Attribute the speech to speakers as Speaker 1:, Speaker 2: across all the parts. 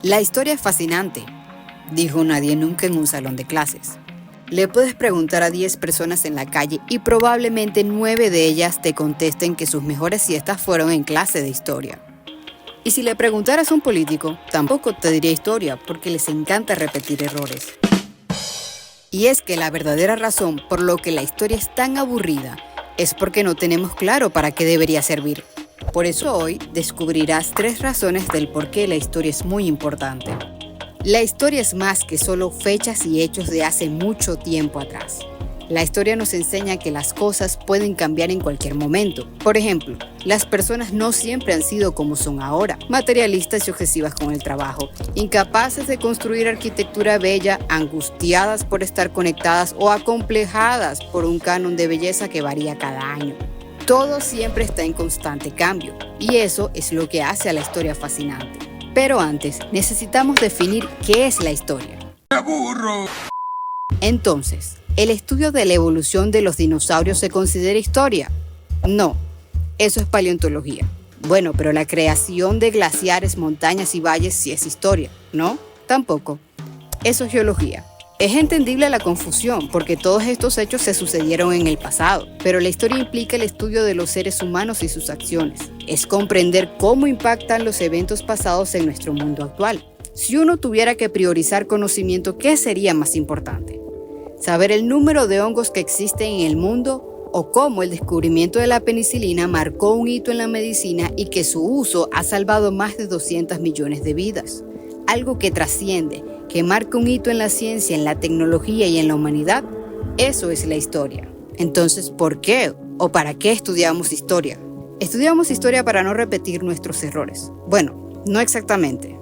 Speaker 1: La historia es fascinante, dijo nadie nunca en un salón de clases. Le puedes preguntar a 10 personas en la calle y probablemente 9 de ellas te contesten que sus mejores siestas fueron en clase de historia. Y si le preguntaras a un político, tampoco te diría historia porque les encanta repetir errores. Y es que la verdadera razón por lo que la historia es tan aburrida es porque no tenemos claro para qué debería servir. Por eso hoy descubrirás 3 razones del por qué la historia es muy importante. La historia es más que solo fechas y hechos de hace mucho tiempo atrás. La historia nos enseña que las cosas pueden cambiar en cualquier momento. Por ejemplo, las personas no siempre han sido como son ahora, materialistas y obsesivas con el trabajo, incapaces de construir arquitectura bella, angustiadas por estar conectadas o acomplejadas por un canon de belleza que varía cada año. Todo siempre está en constante cambio, y eso es lo que hace a la historia fascinante. Pero antes, necesitamos definir qué es la historia.
Speaker 2: ¡Me aburro!
Speaker 1: Entonces, ¿el estudio de la evolución de los dinosaurios se considera historia? No, eso es paleontología. Bueno, pero la creación de glaciares, montañas y valles sí es historia, ¿no? Tampoco. Eso es geología. Es entendible la confusión porque todos estos hechos se sucedieron en el pasado, pero la historia implica el estudio de los seres humanos y sus acciones. Es comprender cómo impactan los eventos pasados en nuestro mundo actual. Si uno tuviera que priorizar conocimiento, ¿qué sería más importante? ¿Saber el número de hongos que existen en el mundo o cómo el descubrimiento de la penicilina marcó un hito en la medicina y que su uso ha salvado más de 200 millones de vidas? Algo que trasciende, que marca un hito en la ciencia, en la tecnología y en la humanidad, eso es la historia. Entonces, ¿por qué o para qué estudiamos historia? Estudiamos historia para no repetir nuestros errores. Bueno, no exactamente.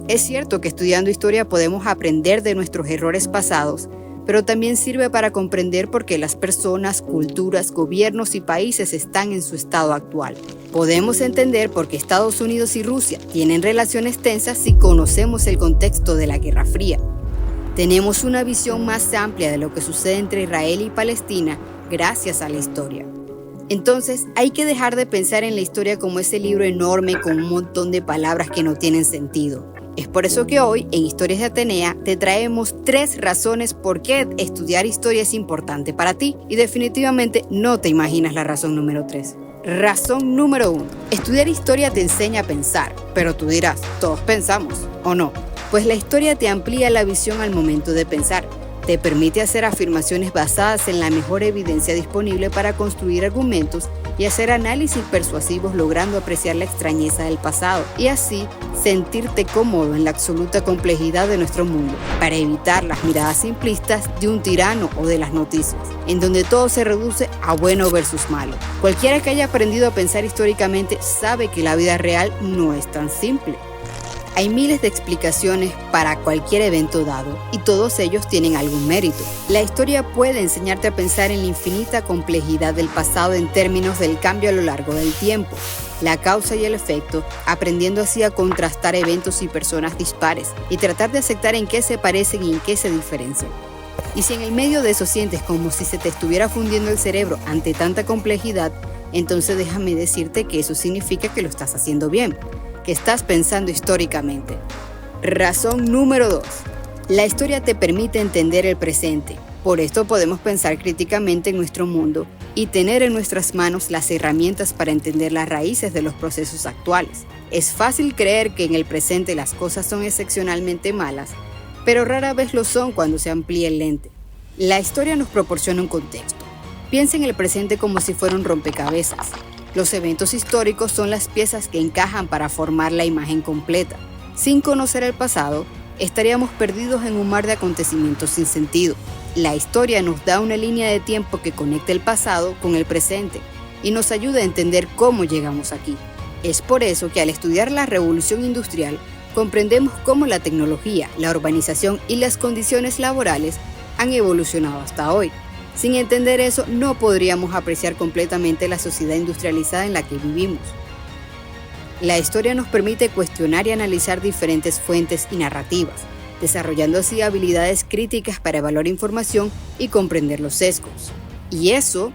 Speaker 1: Es cierto que estudiando historia podemos aprender de nuestros errores pasados, pero también sirve para comprender por qué las personas, culturas, gobiernos y países están en su estado actual. Podemos entender por qué Estados Unidos y Rusia tienen relaciones tensas si conocemos el contexto de la Guerra Fría. Tenemos una visión más amplia de lo que sucede entre Israel y Palestina gracias a la historia. Entonces, hay que dejar de pensar en la historia como ese libro enorme con un montón de palabras que no tienen sentido. Es por eso que hoy, en Historias de Atenea, te traemos 3 razones por qué estudiar historia es importante para ti. Y definitivamente no te imaginas la razón número 3. Razón número 1. Estudiar historia te enseña a pensar. Pero tú dirás, ¿todos pensamos o no? Pues la historia te amplía la visión al momento de pensar. Te permite hacer afirmaciones basadas en la mejor evidencia disponible para construir argumentos y hacer análisis persuasivos logrando apreciar la extrañeza del pasado y así sentirte cómodo en la absoluta complejidad de nuestro mundo para evitar las miradas simplistas de un tirano o de las noticias, en donde todo se reduce a bueno versus malo. Cualquiera que haya aprendido a pensar históricamente sabe que la vida real no es tan simple. Hay miles de explicaciones para cualquier evento dado y todos ellos tienen algún mérito. La historia puede enseñarte a pensar en la infinita complejidad del pasado en términos del cambio a lo largo del tiempo, la causa y el efecto, aprendiendo así a contrastar eventos y personas dispares y tratar de aceptar en qué se parecen y en qué se diferencian. Y si en el medio de eso sientes como si se te estuviera fundiendo el cerebro ante tanta complejidad, entonces déjame decirte que eso significa que lo estás haciendo bien, que estás pensando históricamente. Razón número 2. La historia te permite entender el presente. Por esto podemos pensar críticamente en nuestro mundo y tener en nuestras manos las herramientas para entender las raíces de los procesos actuales. Es fácil creer que en el presente las cosas son excepcionalmente malas, pero rara vez lo son cuando se amplía el lente. La historia nos proporciona un contexto. Piensa en el presente como si fuera un rompecabezas. Los eventos históricos son las piezas que encajan para formar la imagen completa. Sin conocer el pasado, estaríamos perdidos en un mar de acontecimientos sin sentido. La historia nos da una línea de tiempo que conecta el pasado con el presente y nos ayuda a entender cómo llegamos aquí. Es por eso que al estudiar la revolución industrial, comprendemos cómo la tecnología, la urbanización y las condiciones laborales han evolucionado hasta hoy. Sin entender eso, no podríamos apreciar completamente la sociedad industrializada en la que vivimos. La historia nos permite cuestionar y analizar diferentes fuentes y narrativas, desarrollando así habilidades críticas para evaluar información y comprender los sesgos. Y eso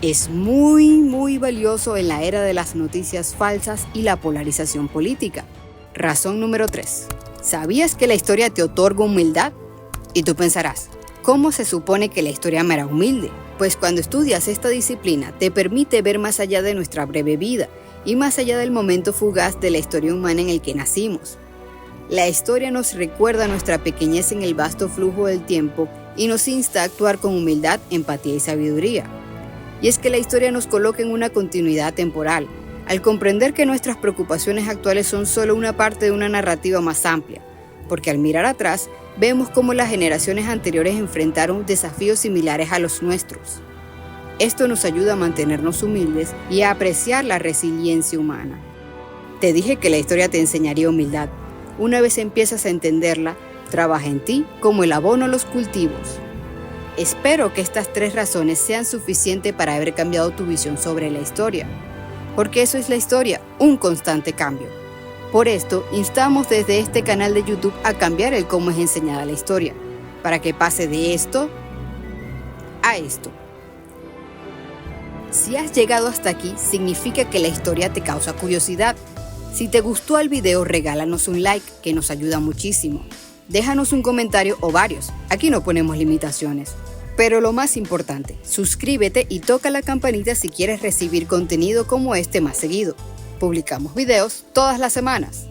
Speaker 1: es muy valioso en la era de las noticias falsas y la polarización política. Razón número 3. ¿Sabías que la historia te otorga humildad? Y tú pensarás, ¿cómo se supone que la historia me hará humilde? Pues cuando estudias esta disciplina te permite ver más allá de nuestra breve vida y más allá del momento fugaz de la historia humana en el que nacimos. La historia nos recuerda nuestra pequeñez en el vasto flujo del tiempo y nos insta a actuar con humildad, empatía y sabiduría. Y es que la historia nos coloca en una continuidad temporal, al comprender que nuestras preocupaciones actuales son solo una parte de una narrativa más amplia, porque al mirar atrás, vemos cómo las generaciones anteriores enfrentaron desafíos similares a los nuestros. Esto nos ayuda a mantenernos humildes y a apreciar la resiliencia humana. Te dije que la historia te enseñaría humildad. Una vez empiezas a entenderla, trabaja en ti como el abono a los cultivos. Espero que estas 3 razones sean suficientes para haber cambiado tu visión sobre la historia, porque eso es la historia, un constante cambio. Por esto, instamos desde este canal de YouTube a cambiar el cómo es enseñada la historia, para que pase de esto a esto. Si has llegado hasta aquí, significa que la historia te causa curiosidad. Si te gustó el video, regálanos un like, que nos ayuda muchísimo. Déjanos un comentario o varios, aquí no ponemos limitaciones. Pero lo más importante, suscríbete y toca la campanita si quieres recibir contenido como este más seguido. Publicamos videos todas las semanas.